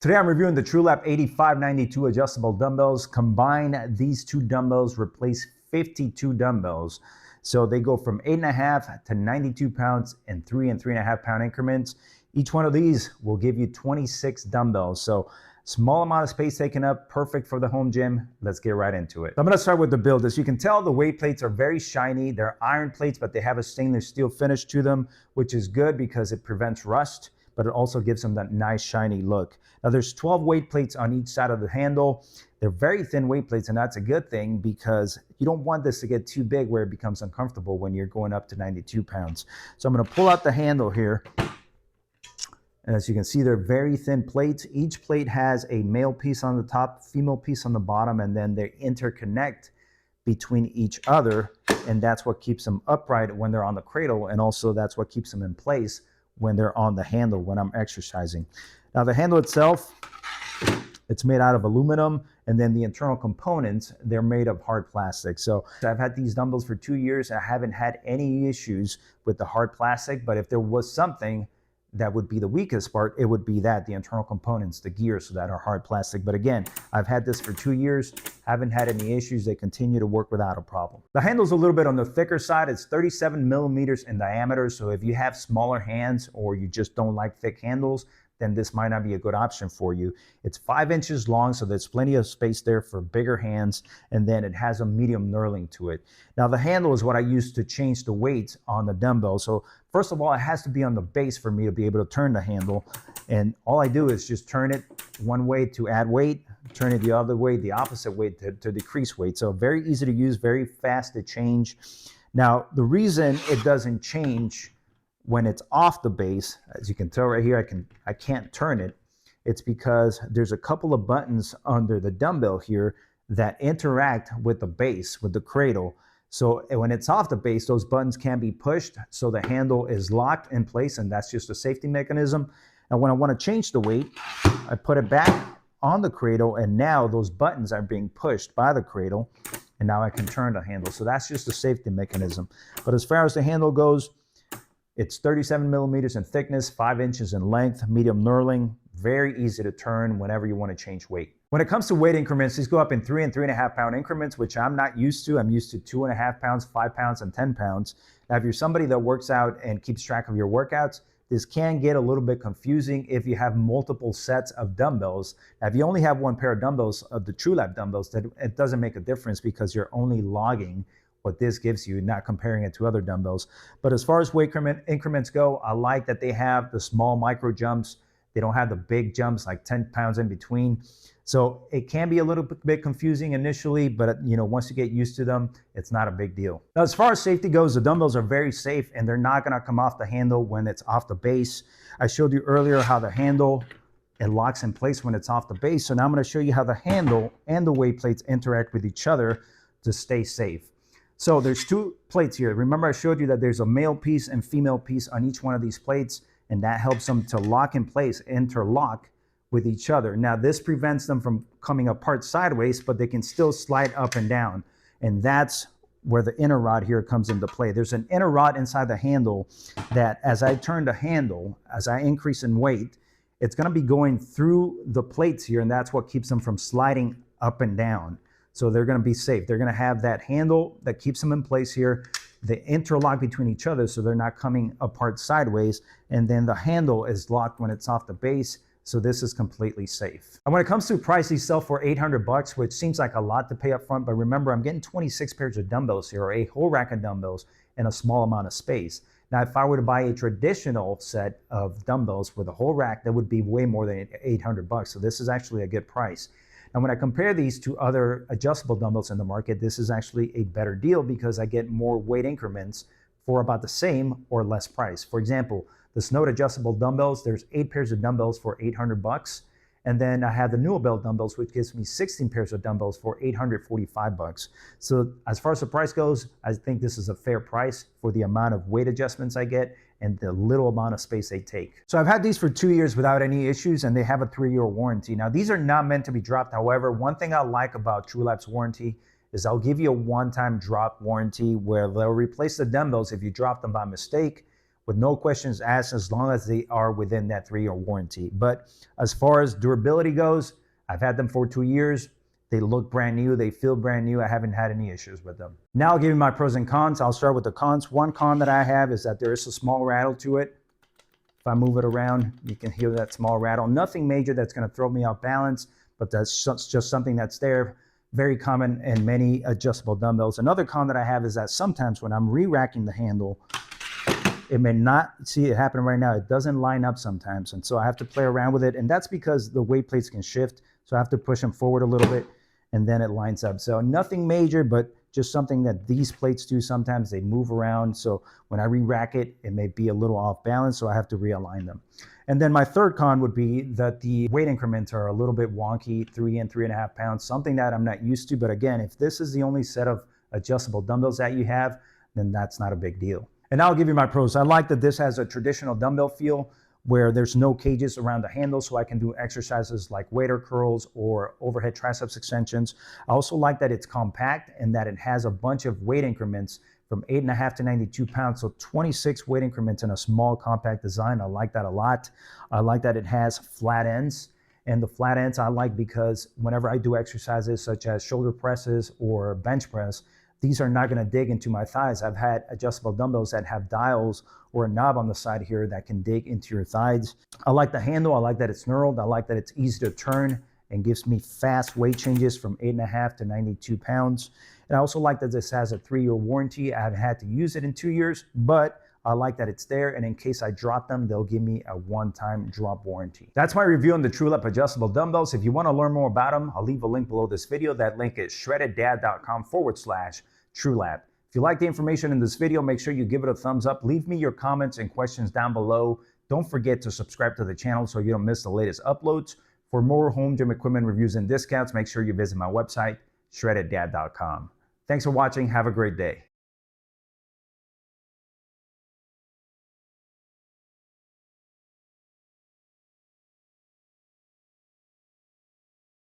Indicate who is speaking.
Speaker 1: Today I'm reviewing the Trulap 8592 adjustable dumbbells. Combine these two dumbbells, replace 52 dumbbells. So they go from 8.5 to 92 pounds in 3 and 3.5 pound increments. Each one of these will give you 26 dumbbells. So small amount of space taken up, perfect for the home gym. Let's get right into it. I'm gonna start with the build. As you can tell, the weight plates are very shiny. They're iron plates, but they have a stainless steel finish to them, which is good because it prevents rust, but it also gives them that nice shiny look. Now there's 12 weight plates on each side of the handle. They're very thin weight plates, and that's a good thing because you don't want this to get too big where it becomes uncomfortable when you're going up to 92 pounds. So I'm gonna pull out the handle here. And as you can see, they're very thin plates. Each plate has a male piece on the top, female piece on the bottom, and then they interconnect between each other. And that's what keeps them upright when they're on the cradle. And also that's what keeps them in place when they're on the handle when I'm exercising. Now the handle itself, it's made out of aluminum, and then the internal components, they're made of hard plastic. So I've had these dumbbells for 2 years and I haven't had any issues with the hard plastic, but if there was something that would be the weakest part, it would be that, the internal components, the gears that are hard plastic. But again, I've had this for 2 years, haven't had any issues. They continue to work without a problem. The handle's a little bit on the thicker side. It's 37 millimeters in diameter. So if you have smaller hands or you just don't like thick handles, then this might not be a good option for you. It's 5 inches long, so there's plenty of space there for bigger hands, and then it has a medium knurling to it. Now the handle is what I use to change the weight on the dumbbell. So first of all, it has to be on the base for me to be able to turn the handle, and all I do is just turn it one way to add weight, turn it the other way, the opposite way to decrease weight. So very easy to use, very fast to change. Now the reason it doesn't change when it's off the base, as you can tell right here, I can't turn it. It's because there's a couple of buttons under the dumbbell here that interact with the base, with the cradle. So when it's off the base, those buttons can be pushed, so the handle is locked in place, and that's just a safety mechanism. And when I want to change the weight, I put it back on the cradle, and now those buttons are being pushed by the cradle, and now I can turn the handle. So that's just a safety mechanism. But as far as the handle goes, it's 37 millimeters in thickness, 5 inches in length, medium knurling, very easy to turn whenever you want to change weight. When it comes to weight increments, these go up in 3 and 3.5 pound increments, which I'm not used to. I'm used to 2.5 pounds, 5 pounds, and 10 pounds. Now, if you're somebody that works out and keeps track of your workouts, this can get a little bit confusing if you have multiple sets of dumbbells. Now, if you only have one pair of dumbbells, of the Trulap dumbbells, then it doesn't make a difference because you're only logging what this gives you, not comparing it to other dumbbells. But as far as weight increments go, I like that they have the small micro jumps. They don't have the big jumps like 10 pounds in between. So it can be a little bit confusing initially, but once you get used to them, it's not a big deal. Now, as far as safety goes, the dumbbells are very safe and they're not gonna come off the handle when it's off the base. I showed you earlier how the handle, it locks in place when it's off the base. So now I'm gonna show you how the handle and the weight plates interact with each other to stay safe. So there's 2 plates here. Remember I showed you that there's a male piece and female piece on each one of these plates, and that helps them to lock in place, interlock with each other. Now this prevents them from coming apart sideways, but they can still slide up and down. And that's where the inner rod here comes into play. There's an inner rod inside the handle that as I turn the handle, as I increase in weight, it's gonna be going through the plates here, and that's what keeps them from sliding up and down. So they're gonna be safe. They're gonna have that handle that keeps them in place here. They interlock between each other so they're not coming apart sideways. And then the handle is locked when it's off the base. So this is completely safe. And when it comes to price, these sell for $800, which seems like a lot to pay up front. But remember, I'm getting 26 pairs of dumbbells here, or a whole rack of dumbbells in a small amount of space. Now, if I were to buy a traditional set of dumbbells with a whole rack, that would be way more than $800. So this is actually a good price. And when I compare these to other adjustable dumbbells in the market, this is actually a better deal because I get more weight increments for about the same or less price. For example, the Snode adjustable dumbbells, there's 8 pairs of dumbbells for $800. And then I have the Nuobell dumbbells, which gives me 16 pairs of dumbbells for $845. So as far as the price goes, I think this is a fair price for the amount of weight adjustments I get and the little amount of space they take. So I've had these for 2 years without any issues, and they have a 3-year warranty. Now, these are not meant to be dropped. However, one thing I like about Trulap's warranty is I'll give you a one-time drop warranty where they'll replace the dumbbells if you drop them by mistake with no questions asked, as long as they are within that 3-year warranty. But as far as durability goes, I've had them for 2 years. They look brand new. They feel brand new. I haven't had any issues with them. Now I'll give you my pros and cons. I'll start with the cons. One con that I have is that there is a small rattle to it. If I move it around, you can hear that small rattle. Nothing major that's going to throw me off balance, but that's just something that's there. Very common in many adjustable dumbbells. Another con that I have is that sometimes when I'm re-racking the handle, it may not, see it happen right now, it doesn't line up sometimes. And so I have to play around with it. And that's because the weight plates can shift. So I have to push them forward a little bit and then it lines up. So nothing major, but just something that these plates do sometimes. They move around. So when I re-rack it, it may be a little off balance. So I have to realign them. And then my third con would be that the weight increments are a little bit wonky, 3 and 3.5 pounds, something that I'm not used to. But again, if this is the only set of adjustable dumbbells that you have, then that's not a big deal. And I'll give you my pros. I like that this has a traditional dumbbell feel where there's no cages around the handle, so I can do exercises like wader curls or overhead triceps extensions. I also like that it's compact and that it has a bunch of weight increments from 8.5 to 92 pounds, so 26 weight increments in a small compact design. I like that a lot. I like that it has flat ends, and the flat ends I like because whenever I do exercises such as shoulder presses or bench press, these are not going to dig into my thighs. I've had adjustable dumbbells that have dials or a knob on the side here that can dig into your thighs. I like the handle. I like that it's knurled. I like that it's easy to turn and gives me fast weight changes from 8.5 to 92 pounds. And I also like that this has a 3-year warranty. I haven't had to use it in 2 years, but I like that it's there. And in case I drop them, they'll give me a one-time drop warranty. That's my review on the Trulap adjustable dumbbells. If you want to learn more about them, I'll leave a link below this video. That link is shreddeddad.com/Trulap. If you like the information in this video, make sure you give it a thumbs up. Leave me your comments and questions down below. Don't forget to subscribe to the channel so you don't miss the latest uploads. For more home gym equipment reviews and discounts, make sure you visit my website, shreddeddad.com. Thanks for watching. Have a great day.